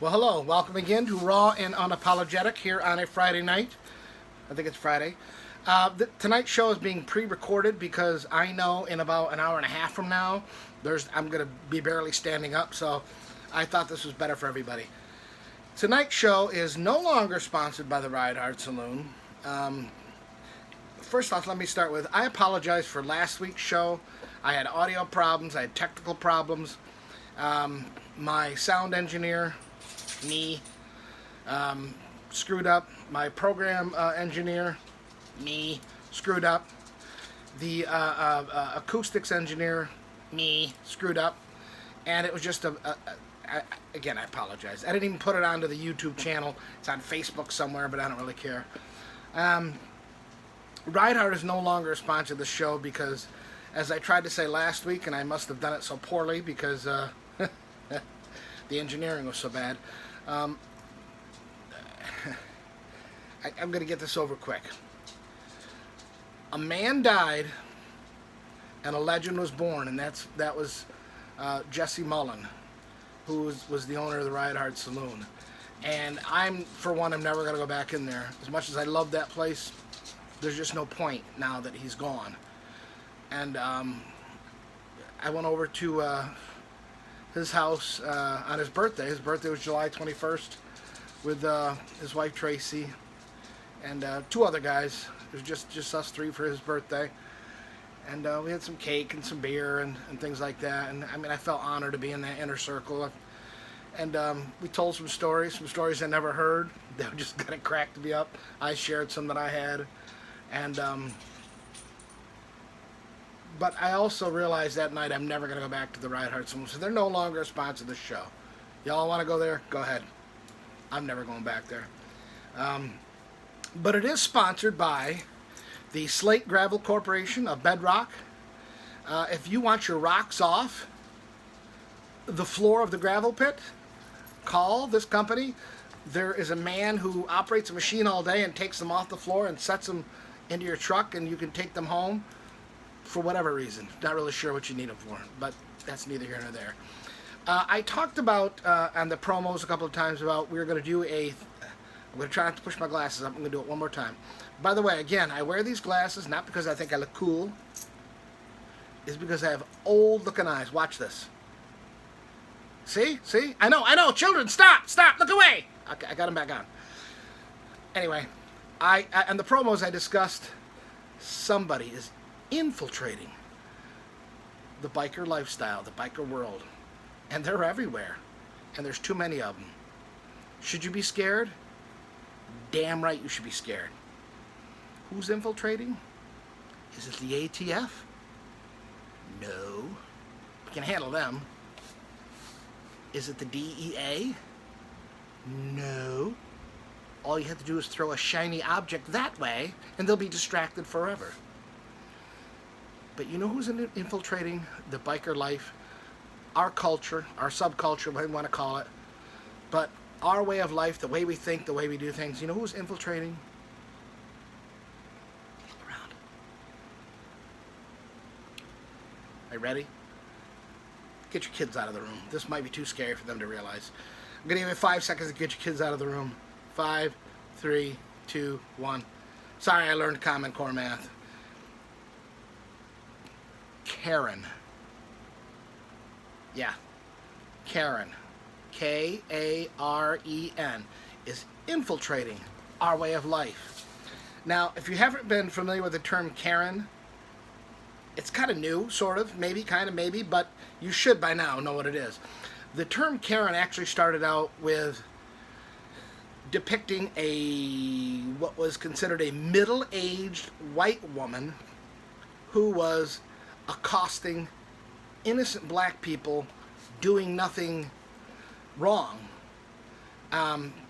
Well, hello. Welcome again to Raw and Unapologetic here on a Friday night. I think it's Friday. Tonight's show is being pre-recorded because I know in about an hour and a half from now, I'm going to be barely standing up, so I thought this was better for everybody. Tonight's show is no longer sponsored by the Ride Hard Saloon. First off, let me start with, I apologize for last week's show. I had audio problems. I had technical problems. My sound engineer, me, screwed up. My program engineer, me, screwed up. The acoustics engineer, me, screwed up. And it was just again, I apologize. I didn't even put it onto the YouTube channel. It's on Facebook somewhere, but I don't really care. Ride Hard is no longer a sponsor of the show because, as I tried to say last week, and I must have done it so poorly because the engineering was so bad, I'm going to get this over quick. A man died and a legend was born, and that was Jesse Mullen, who was the owner of the Ride Hard Saloon. And for one, I'm never going to go back in there. As much as I love that place, there's just no point now that he's gone. And I went over to his house on his birthday. His birthday was July 21st with his wife Tracy and two other guys. It was just us three for his birthday. And we had some cake and some beer and things like that. And I mean, I felt honored to be in that inner circle. And we told some stories I never heard. They just kind of cracked me up. I shared some that I had. And but I also realized that night I'm never going to go back to the Ride Hard Saloon. So they're no longer a sponsor of the show. Y'all want to go there? Go ahead. I'm never going back there. But it is sponsored by the Slate Gravel Corporation of Bedrock. If you want your rocks off the floor of the gravel pit, call this company. There is a man who operates a machine all day and takes them off the floor and sets them into your truck, and you can take them home for whatever reason. Not really sure what you need them for, but that's neither here nor there. I talked about on the promos a couple of times about we were going to do I'm going to try not to push my glasses up. I'm going to do it one more time. By the way, again, I wear these glasses not because I think I look cool. It's because I have old-looking eyes. Watch this. See? I know. Children, stop, look away. Okay, I got them back on. Anyway, on the promos I discussed somebody is infiltrating the biker lifestyle, the biker world. And they're everywhere. And there's too many of them. Should you be scared? Damn right you should be scared. Who's infiltrating? Is it the ATF? No. We can handle them. Is it the DEA? No. All you have to do is throw a shiny object that way, and they'll be distracted forever. But you know who's infiltrating the biker life? Our culture, our subculture, whatever you want to call it. But our way of life, the way we think, the way we do things. You know who's infiltrating? Look around. Are you ready? Get your kids out of the room. This might be too scary for them to realize. I'm going to give you 5 seconds to get your kids out of the room. 5, 3, 2, 1. Sorry, I learned Common Core math. Karen. Yeah. Karen. Karen is infiltrating our way of life. Now, if you haven't been familiar with the term Karen, it's kind of new, sort of, maybe, kind of, maybe, but you should by now know what it is. The term Karen actually started out with depicting what was considered a middle-aged white woman who was accosting innocent black people doing nothing wrong.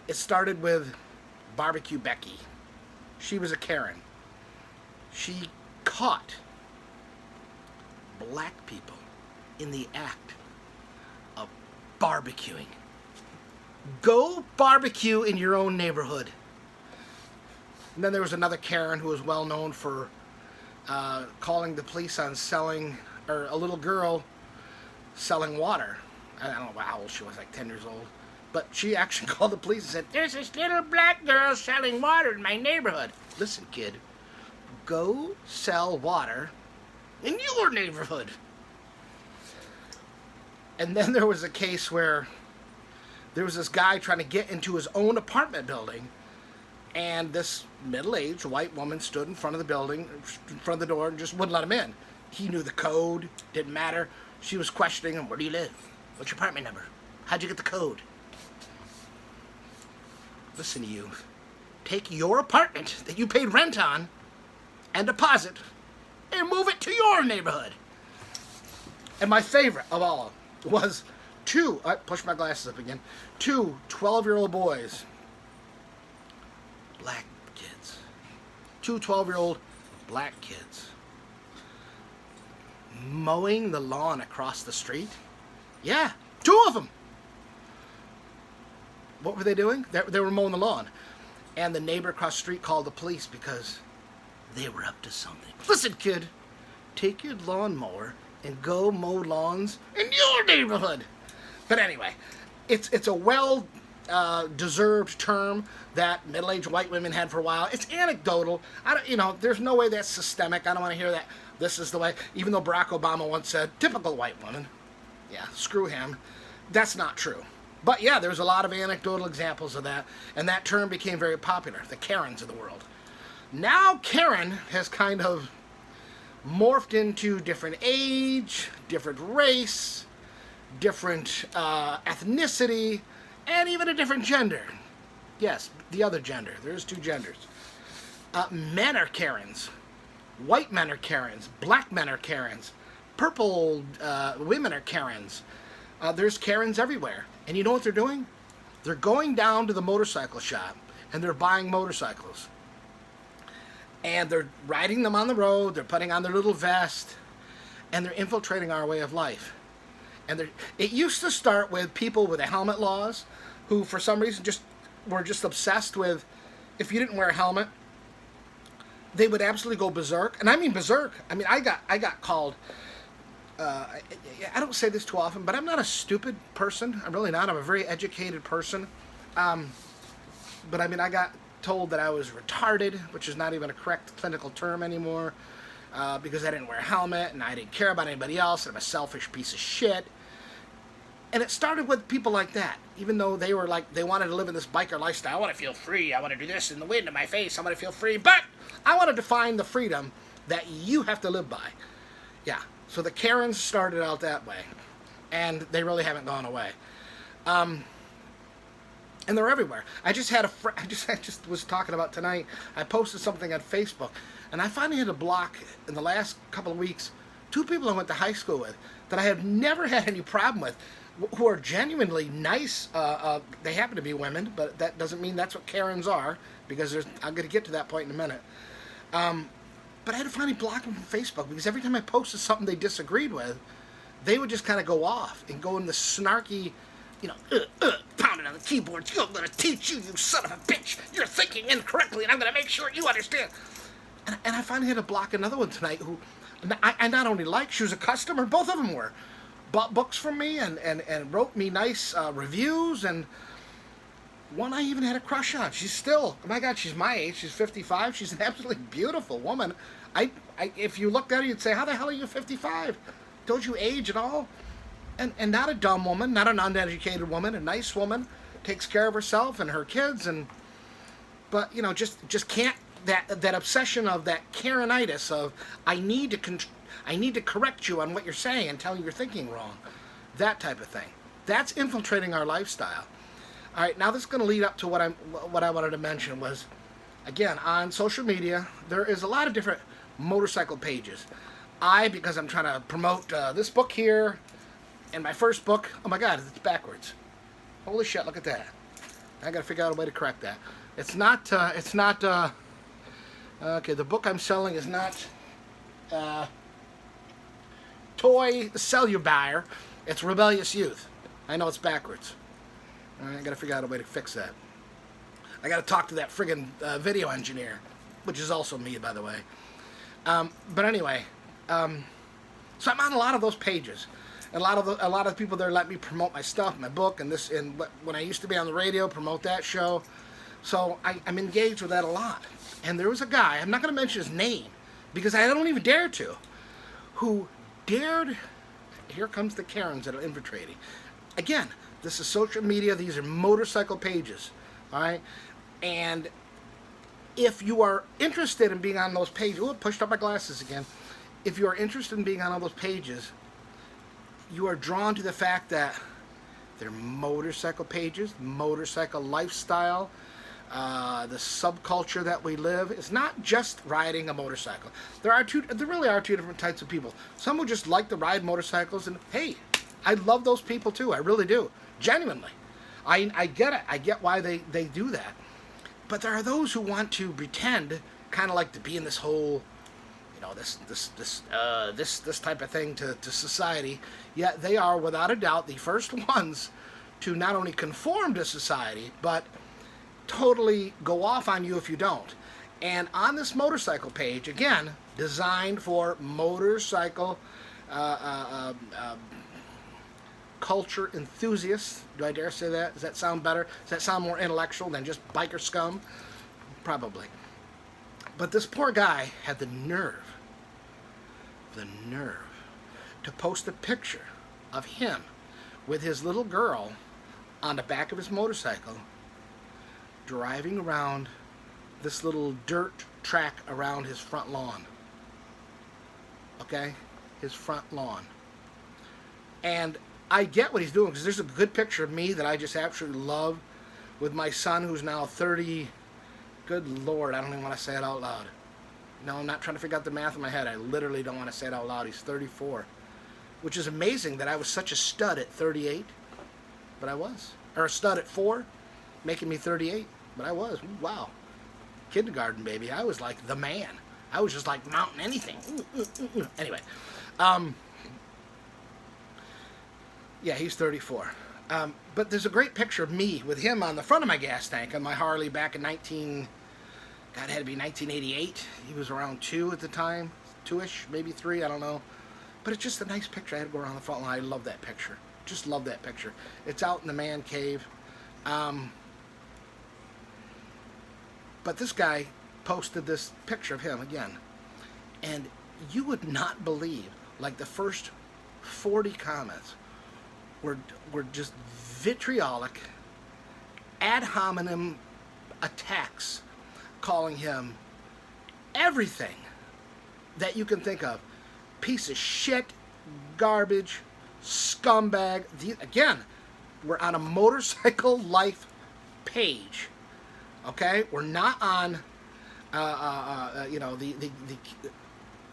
It started with Barbecue Becky. She was a Karen. She caught black people in the act of barbecuing. Go barbecue in your own neighborhood. And then there was another Karen who was well known for calling the police on a little girl selling water. I don't know how old she was, like 10 years old. But she actually called the police and said, "There's this little black girl selling water in my neighborhood." Listen, kid, go sell water in your neighborhood. And then there was a case where there was this guy trying to get into his own apartment building, and this middle-aged white woman stood in front of the building, in front of the door, and just wouldn't let him in. He knew the code, didn't matter. She was questioning him. "Where do you live? What's your apartment number? How'd you get the code?" Listen to you. Take your apartment that you paid rent on and deposit and move it to your neighborhood. And my favorite of all was I push my glasses up again, 12-year-old boys, black kids, 12-year-old black kids, mowing the lawn across the street. Yeah, 2 of them. What were they doing? They were mowing the lawn. And the neighbor across the street called the police because they were up to something. Listen, kid, take your lawnmower and go mow lawns in your neighborhood. But anyway, it's a well-deserved term that middle-aged white women had for a while. It's anecdotal. There's no way that's systemic. I don't want to hear that this is the way. Even though Barack Obama once said, "Typical white woman." Yeah, screw him. That's not true. But yeah, there's a lot of anecdotal examples of that, and that term became very popular, the Karens of the world. Now Karen has kind of morphed into different age, different race, different ethnicity, and even a different gender. Yes, the other gender. There's 2 genders. Men are Karens. White men are Karens. Black men are Karens. Purple women are Karens. There's Karens everywhere. And you know what they're doing? They're going down to the motorcycle shop and they're buying motorcycles. And they're riding them on the road. They're putting on their little vest. And they're infiltrating our way of life. And it used to start with people with the helmet laws who, for some reason, were just obsessed with, if you didn't wear a helmet, they would absolutely go berserk. And I mean berserk. I mean, I got called... I don't say this too often, but I'm not a stupid person. I'm really not. I'm a very educated person. But I mean, I got told that I was retarded, which is not even a correct clinical term anymore, because I didn't wear a helmet and I didn't care about anybody else. And I'm a selfish piece of shit. And it started with people like that, even though they wanted to live in this biker lifestyle. I want to feel free. I want to do this in the wind in my face. I want to feel free. But I want to define the freedom that you have to live by. Yeah. So the Karens started out that way, and they really haven't gone away. And they're everywhere. I just was talking about tonight. I posted something on Facebook, and I finally had to block in the last couple of weeks 2 people I went to high school with that I have never had any problem with, who are genuinely nice. They happen to be women, but that doesn't mean that's what Karens are, because I'm going to get to that point in a minute. But I had to finally block them from Facebook because every time I posted something they disagreed with, they would just kind of go off and go in the snarky, pounding on the keyboard. "I'm going to teach you, you son of a bitch. You're thinking incorrectly, and I'm going to make sure you understand." And I finally had to block another one tonight who I not only liked, she was a customer, both of them were. Bought books from me and wrote me nice reviews, and one I even had a crush on. She's still, oh my God, she's my age. She's 55. She's an absolutely beautiful woman. If you looked at her, you'd say, "How the hell are you 55? Don't you age at all?" And not a dumb woman, not an uneducated woman, a nice woman, takes care of herself and her kids, but just can't, that obsession of that Karenitis of I need to correct you on what you're saying and tell you you're thinking wrong, that type of thing. That's infiltrating our lifestyle. All right, now this is going to lead up to what I wanted to mention was, again, on social media, there is a lot of different motorcycle pages. Because I'm trying to promote this book here, and my first book, oh my God, it's backwards. Holy shit, look at that. I got to figure out a way to correct that. Okay, the book I'm selling is not Toy Cellular. It's Rebellious Youth. I know it's backwards. I got to figure out a way to fix that. I got to talk to that friggin' video engineer, which is also me, by the way. But anyway, so I'm on a lot of those pages. And a lot of people there let me promote my stuff, my book, and this. And when I used to be on the radio, promote that show. So I'm engaged with that a lot. And there was a guy, I'm not going to mention his name because I don't even dare to, who dared. Here comes the Karens that are infiltrating. Again, this is social media. These are motorcycle pages. All right. And if you are interested in being on those pages, oh, pushed up my glasses again. If you are interested in being on all those pages, you are drawn to the fact that they're motorcycle pages, motorcycle lifestyle, the subculture that we live. It's not just riding a motorcycle. There really are two different types of people. Some who just like to ride motorcycles, and hey, I love those people too. I really do, genuinely. I get it. I get why they do that. But there are those who want to pretend, kind of like to be in this whole, this type of thing to society. Yet they are, without a doubt, the first ones to not only conform to society, but totally go off on you if you don't. And on this motorcycle page, again, designed for motorcycle culture enthusiasts. Do I dare say that? Does that sound better? Does that sound more intellectual than just biker scum? Probably. But this poor guy had the nerve to post a picture of him with his little girl on the back of his motorcycle driving around this little dirt track around his front lawn. Okay? His front lawn. And I get what he's doing, because there's a good picture of me that I just absolutely love with my son, who's now 30. Good Lord, I don't even want to say it out loud. No, I'm not trying to figure out the math in my head. I literally don't want to say it out loud. He's 34. Which is amazing that I was such a stud at 38. But I was. Or a stud at 4, making me 38. But I was. Wow. Kindergarten, baby. I was like the man. I was just like mounting anything. Anyway. Yeah, he's 34. But there's a great picture of me with him on the front of my gas tank on my Harley back in it had to be 1988. He was around 2 at the time. 2-ish, maybe 3, I don't know. But it's just a nice picture. I had to go around the front line. I love that picture. Just love that picture. It's out in the man cave. But this guy posted this picture of him again. And you would not believe, like the first 40 comments were just vitriolic, ad hominem attacks, calling him everything that you can think of. Piece of shit, garbage, scumbag. Again, we're on a motorcycle life page. Okay? We're not on, the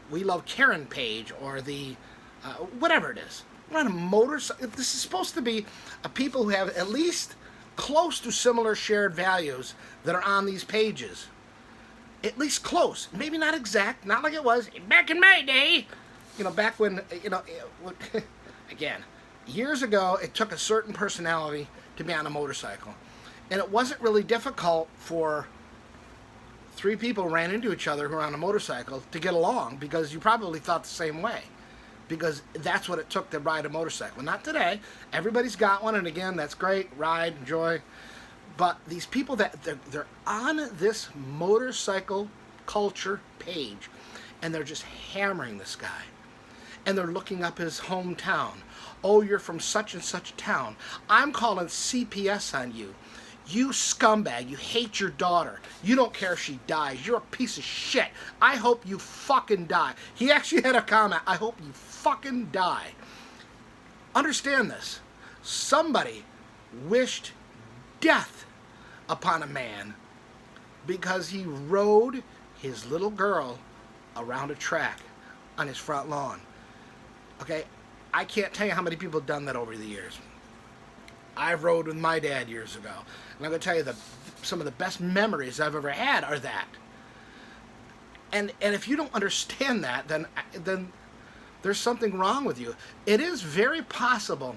We Love Karen page or the, whatever it is. We're on a motorcycle. This is supposed to be a people who have at least close to similar shared values that are on these pages. At least close. Maybe not exact. Not like it was back in my day. Back when, again, years ago, it took a certain personality to be on a motorcycle. And it wasn't really difficult for 3 people ran into each other who were on a motorcycle to get along, because you probably thought the same way. Because that's what it took to ride a motorcycle. Not today. Everybody's got one, and again, that's great. Ride, enjoy. But these people that they're on this motorcycle culture page, and they're just hammering this guy. And they're looking up his hometown. Oh, you're from such and such town. I'm calling CPS on you. You scumbag. You hate your daughter. You don't care if she dies. You're a piece of shit. I hope you fucking die. He actually had a comment. I hope you fucking die. Understand this. Somebody wished death upon a man because he rode his little girl around a track on his front lawn. Okay? I can't tell you how many people have done that over the years. I rode with my dad years ago. And I'm going to tell you some of the best memories I've ever had are that. And if you don't understand that, then there's something wrong with you. It is very possible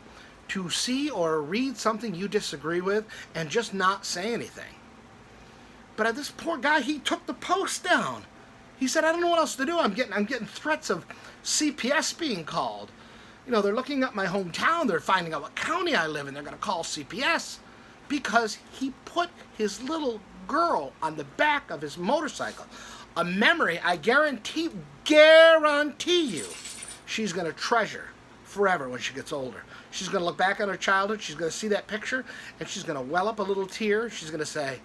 to see or read something you disagree with and just not say anything. But this poor guy, he took the post down. He said, I don't know what else to do. I'm getting threats of CPS being called. they're looking up my hometown. They're finding out what county I live in. They're going to call CPS because he put his little girl on the back of his motorcycle. A memory I guarantee you she's going to treasure forever when she gets older. She's going to look back on her childhood. She's going to see that picture, and she's going to well up a little tear. She's going to say,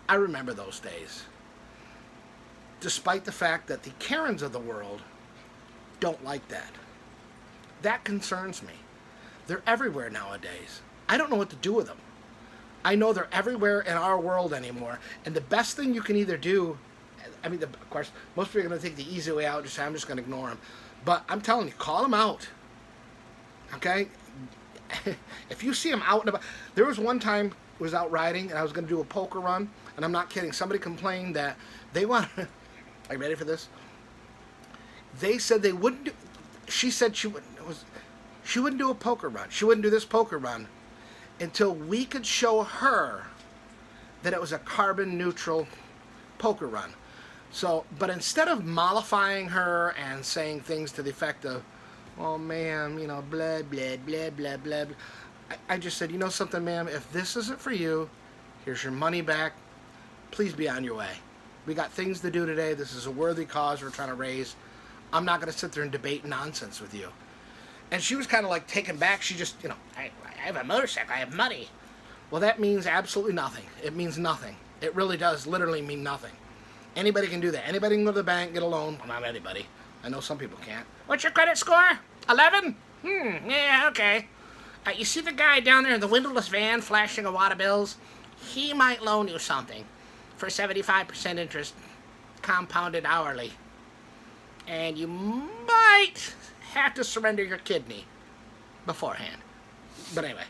I remember those days. Despite the fact that the Karens of the world don't like that. That concerns me. They're everywhere nowadays. I don't know what to do with them. I know they're everywhere in our world anymore. And the best thing you can either do, of course, most people are going to take the easy way out. Just say, I'm just going to ignore them. But I'm telling you, call them out. Okay? If you see them out and about. There was one time I was out riding, and I was going to do a poker run. And I'm not kidding. Somebody complained that they want... Are you ready for this? They said they wouldn't do... She said she wouldn't do a poker run. She wouldn't do this poker run until we could show her that it was a carbon neutral poker run. So, but instead of mollifying her and saying things to the effect of, oh ma'am, blah, blah, blah, blah, blah, I just said, something, ma'am, if this isn't for you, here's your money back. Please be on your way. We got things to do today. This is a worthy cause we're trying to raise. I'm not going to sit there and debate nonsense with you. And she was kind of like taken back. She just, I have a motorcycle. I have money. Well, that means absolutely nothing. It means nothing. It really does literally mean nothing. Anybody can do that. Anybody can go to the bank, get a loan. Well, not anybody. I know some people can't. What's your credit score? 11? Yeah, okay. You see the guy down there in the windowless van flashing a wad of bills? He might loan you something for 75% interest, compounded hourly. And you might have to surrender your kidney beforehand. But anyway,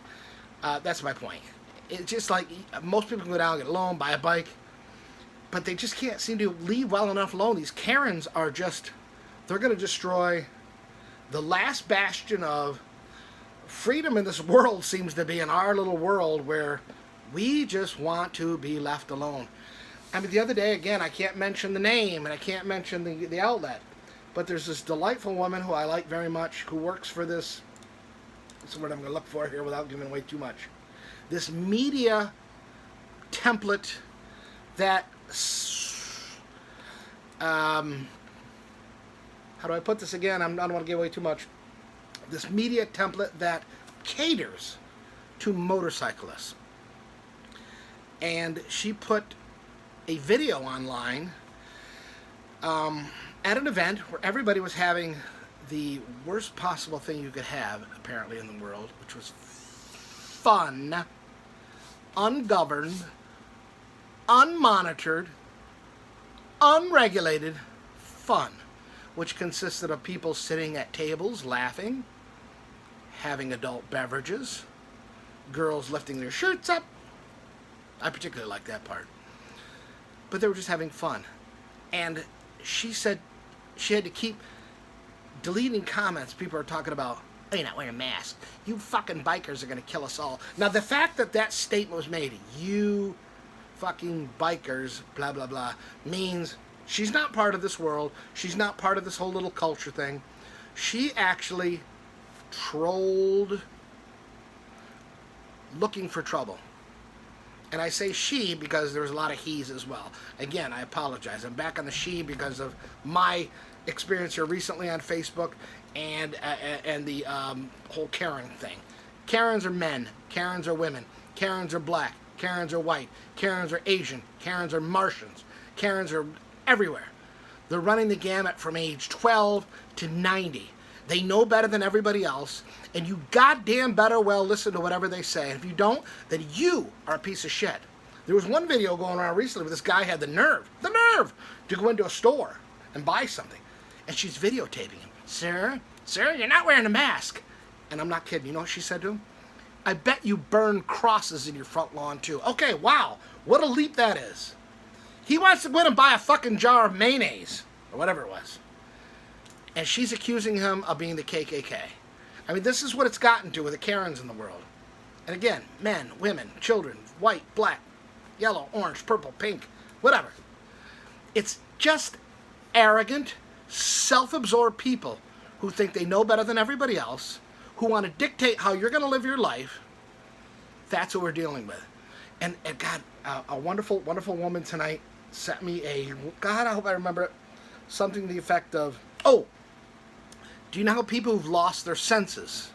that's my point. It's just like most people can go down and get a loan, buy a bike, but they just can't seem to leave well enough alone. These Karens are just, they're going to destroy the last bastion of freedom in this world. Seems to be in our little world where we just want to be left alone. The other day, again, I can't mention the name and I can't mention the outlet, but there's this delightful woman who I like very much who works for this, that's what I'm going to look for here without giving away too much, this media template that, how do I put this again? I don't want to give away too much. This media template that caters to motorcyclists. And she put a video online at an event where everybody was having the worst possible thing you could have, apparently, in the world, which was fun, ungoverned, unmonitored, unregulated fun, which consisted of people sitting at tables laughing, having adult beverages, girls lifting their shirts up. I particularly like that part. But they were just having fun. And she said she had to keep deleting comments. People are talking about, oh, you're not wearing a mask. You fucking bikers are going to kill us all. Now, the fact that that statement was made, you fucking bikers, blah, blah, blah, means she's not part of this world. She's not part of this whole little culture thing. She actually trolled looking for trouble. And I say she because there's a lot of he's as well. Again, I apologize. I'm back on the she because of my experience here recently on Facebook and the whole Karen thing. Karens are men. Karens are women. Karens are black. Karens are white. Karens are Asian. Karens are Martians. Karens are everywhere. They're running the gamut from age 12 to 90. They know better than everybody else, and you goddamn better well listen to whatever they say. And if you don't, then you are a piece of shit. There was one video going around recently where this guy had the nerve to go into a store and buy something. And she's videotaping him. Sir, you're not wearing a mask. And I'm not kidding. You know what she said to him? I bet you burn crosses in your front lawn too. Okay, wow. What a leap that is. He wants to go in and buy a fucking jar of mayonnaise, or whatever it was. And she's accusing him of being the KKK. This is what it's gotten to with the Karens in the world. And again, men, women, children, white, black, yellow, orange, purple, pink, whatever. It's just arrogant, self-absorbed people who think they know better than everybody else, who want to dictate how you're going to live your life. That's what we're dealing with. And God, a wonderful, wonderful woman tonight sent me God, I hope I remember it, something to the effect of, oh, do you know how people who've lost their senses?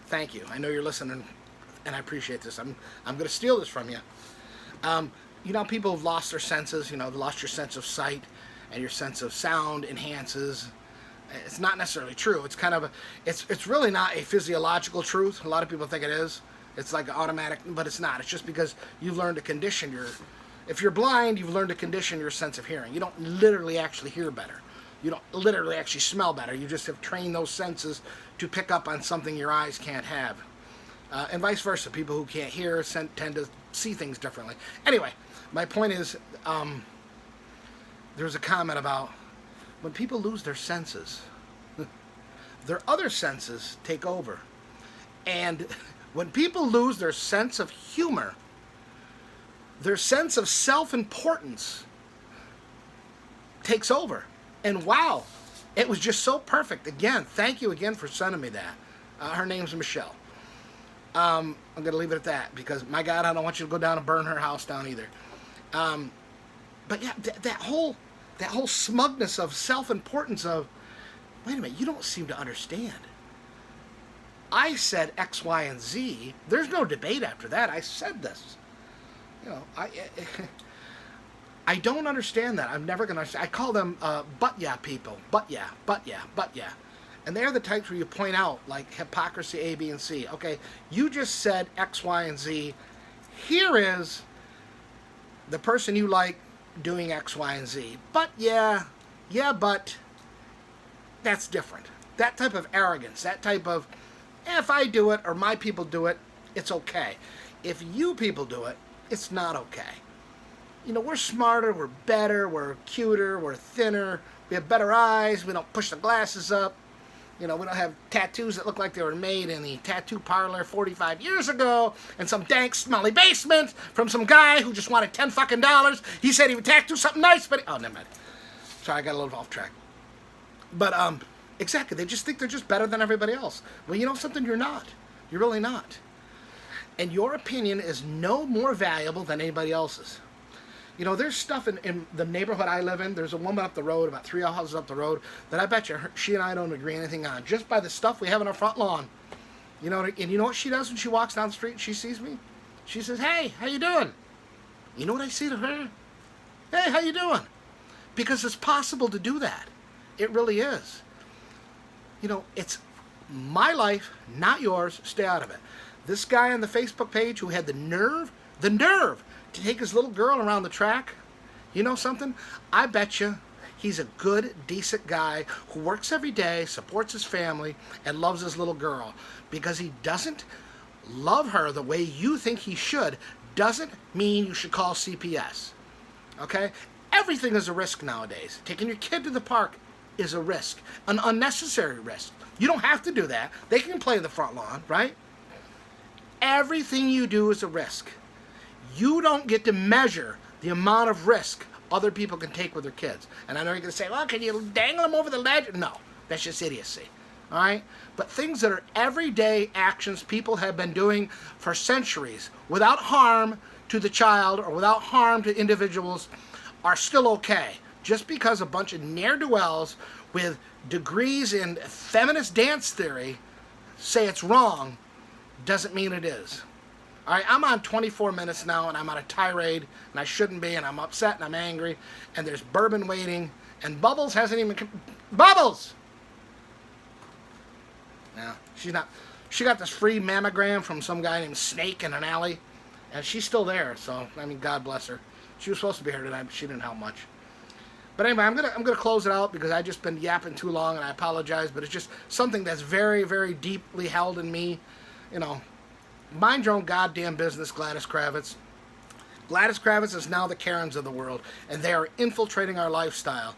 Thank you. I know you're listening, and I appreciate this. I'm going to steal this from you. You know how people who've lost their senses, lost your sense of sight, and your sense of sound enhances. It's not necessarily true. It's kind of it's really not a physiological truth. A lot of people think it is. It's like automatic, but it's not. It's just because you've learned to condition if you're blind, you've learned to condition your sense of hearing. You don't literally actually hear better. You don't literally actually smell better. You just have trained those senses to pick up on something your eyes can't have. And vice versa. People who can't hear tend to see things differently. Anyway, my point is, there's a comment about when people lose their senses, their other senses take over. And when people lose their sense of humor, their sense of self-importance takes over. And wow, it was just so perfect. Again, thank you again for sending me that. Her name's Michelle. I'm going to leave it at that because, my God, I don't want you to go down and burn her house down either. But yeah, that whole smugness of self-importance of, wait a minute, you don't seem to understand. I said X, Y, and Z. There's no debate after that. I said this. I don't understand that. I'm never going to understand. I call them but yeah people. But yeah. And they're the types where you point out, like, hypocrisy A, B, and C. Okay, you just said X, Y, and Z. Here is the person you like doing X, Y, and Z. But yeah, but that's different. That type of arrogance, that type of, if I do it or my people do it, it's okay. If you people do it, it's not okay. We're smarter, we're better, we're cuter, we're thinner, we have better eyes, we don't push the glasses up. We don't have tattoos that look like they were made in the tattoo parlor 45 years ago in some dank, smelly basement from some guy who just wanted $10 fucking. He said he would tattoo something nice, but oh, never mind. Sorry, I got a little off track. But exactly, they just think they're just better than everybody else. Well, you know something? You're not. You're really not. And your opinion is no more valuable than anybody else's. There's stuff in the neighborhood I live in. There's a woman up the road, about 3 houses up the road, that I bet you she and I don't agree anything on, just by the stuff we have in our front lawn. And you know what she does when she walks down the street and she sees me? She says, "Hey, how you doing?" You know what I say to her? "Hey, how you doing?" Because it's possible to do that. It really is. It's my life, not yours. Stay out of it. This guy on the Facebook page who had the nerve to take his little girl around the track, you know something? I bet you he's a good, decent guy who works every day, supports his family, and loves his little girl. Because he doesn't love her the way you think he should, doesn't mean you should call CPS. Okay? Everything is a risk nowadays. Taking your kid to the park is a risk, an unnecessary risk. You don't have to do that. They can play in the front lawn, right? Everything you do is a risk. You don't get to measure the amount of risk other people can take with their kids. And I know you're going to say, well, can you dangle them over the ledge? No, that's just idiocy. All right? But things that are everyday actions people have been doing for centuries without harm to the child or without harm to individuals are still okay. Just because a bunch of ne'er-do-wells with degrees in feminist dance theory say it's wrong doesn't mean it is. All right, I'm on 24 minutes now, and I'm on a tirade, and I shouldn't be, and I'm upset, and I'm angry, and there's bourbon waiting, and Bubbles hasn't even... Bubbles! No, she's not... She got this free mammogram from some guy named Snake in an alley, and she's still there, so, God bless her. She was supposed to be here tonight, but she didn't help much. But anyway, I'm gonna close it out because I've just been yapping too long, and I apologize, but it's just something that's very, very deeply held in me. Mind your own goddamn business, Gladys Kravitz. Gladys Kravitz is now the Karens of the world, and they are infiltrating our lifestyle.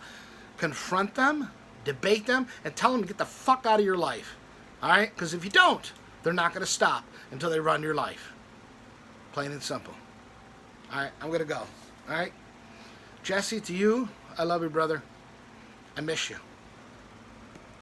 Confront them, debate them, and tell them to get the fuck out of your life. All right? Because if you don't, they're not going to stop until they run your life. Plain and simple. All right? I'm going to go. All right? Jesse, to you, I love you, brother. I miss you.